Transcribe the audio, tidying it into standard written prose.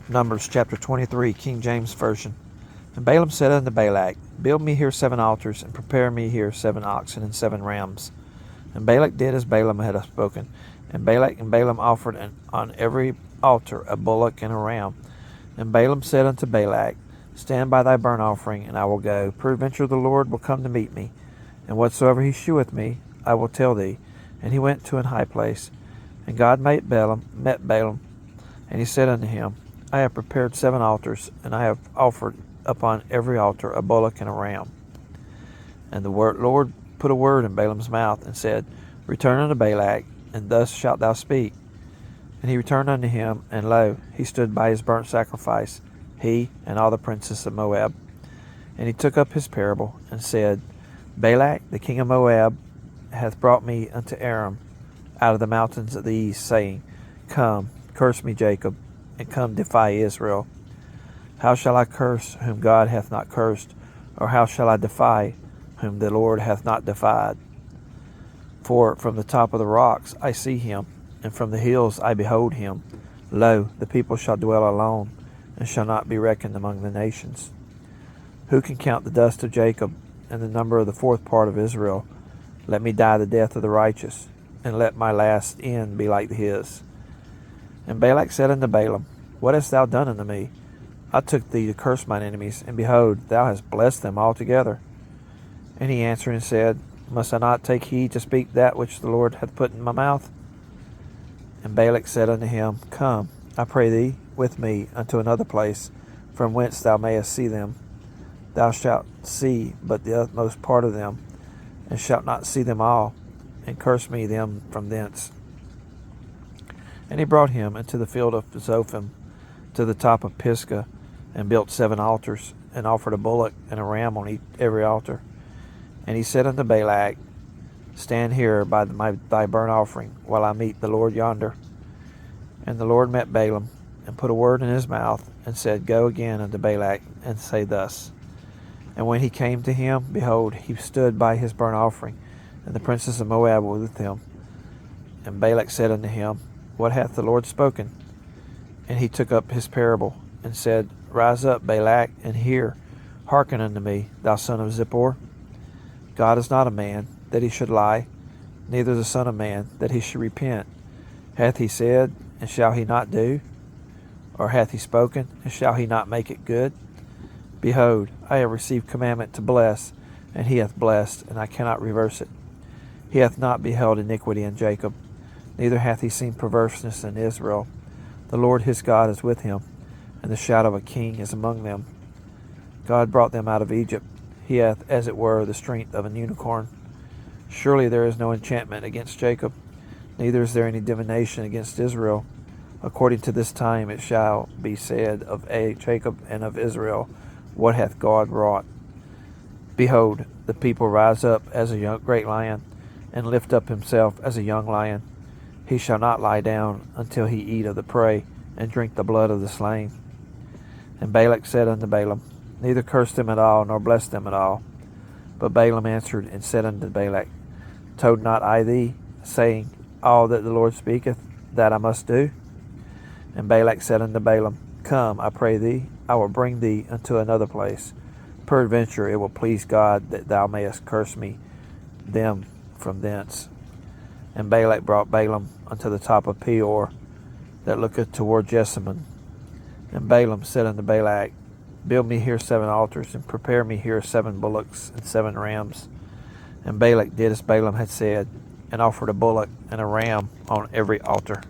Numbers chapter 23, King James Version. And Balaam said unto Balak, Build me here 7 altars, and prepare me here 7 oxen and 7 rams. And Balak did as Balaam had spoken. And Balak and Balaam offered on every altar a bullock and a ram. And Balaam said unto Balak, Stand by thy burnt offering, and I will go. Peradventure the Lord will come to meet me, and whatsoever he sheweth me, I will tell thee. And he went to an high place. And God met Balaam, and he said unto him, I have prepared 7 altars, and I have offered upon every altar a bullock and a ram. And the Lord put a word in Balaam's mouth, and said, Return unto Balak, and thus shalt thou speak. And he returned unto him, and lo, he stood by his burnt sacrifice, he and all the princes of Moab. And he took up his parable, and said, Balak the king of Moab hath brought me unto Aram out of the mountains of the east, saying, Come, curse me, Jacob, and come defy Israel. How shall I curse whom God hath not cursed? Or how shall I defy whom the Lord hath not defied? For from the top of the rocks I see him, and from the hills I behold him. Lo, the people shall dwell alone, and shall not be reckoned among the nations. Who can count the dust of Jacob, and the number of the 4th part of Israel? Let me die the death of the righteous, and let my last end be like his. And Balak said unto Balaam, What hast thou done unto me? I took thee to curse mine enemies, and behold, thou hast blessed them altogether. And he answered and said, Must I not take heed to speak that which the Lord hath put in my mouth? And Balak said unto him, Come, I pray thee, with me unto another place, from whence thou mayest see them. Thou shalt see but the utmost part of them, and shalt not see them all, and curse me them from thence. And he brought him into the field of Zophim, to the top of Pisgah, and built 7 altars, and offered a bullock and a ram on every altar. And he said unto Balak, Stand here by thy burnt offering, while I meet the Lord yonder. And the Lord met Balaam, and put a word in his mouth, and said, Go again unto Balak, and say thus. And when he came to him, behold, he stood by his burnt offering, and the princes of Moab were with him. And Balak said unto him, What hath the Lord spoken? And he took up his parable, and said, Rise up, Balak, and hear. Hearken unto me, thou son of Zippor. God is not a man, that he should lie, neither the Son of Man, that he should repent. Hath he said, and shall he not do? Or hath he spoken, and shall he not make it good? Behold, I have received commandment to bless, and he hath blessed, and I cannot reverse it. He hath not beheld iniquity in Jacob, neither hath he seen perverseness in Israel. The Lord his God is with him, and the shadow of a king is among them. God brought them out of Egypt. He hath, as it were, the strength of an unicorn. Surely there is no enchantment against Jacob, neither is there any divination against Israel. According to this time it shall be said of Jacob and of Israel, What hath God wrought? Behold, the people rise up as a great lion, and lift up himself as a young lion. He shall not lie down until he eat of the prey, and drink the blood of the slain. And Balak said unto Balaam, Neither curse them at all, nor bless them at all. But Balaam answered and said unto Balak, Told not I thee, saying, All that the Lord speaketh, that I must do? And Balak said unto Balaam, Come, I pray thee, I will bring thee unto another place. Peradventure it will please God that thou mayest curse me them from thence. And Balak brought Balaam unto the top of Peor, that looketh toward Jessamine. And Balaam said unto Balak, Build me here 7 altars, and prepare me here 7 bullocks and 7 rams. And Balak did as Balaam had said, and offered a bullock and a ram on every altar.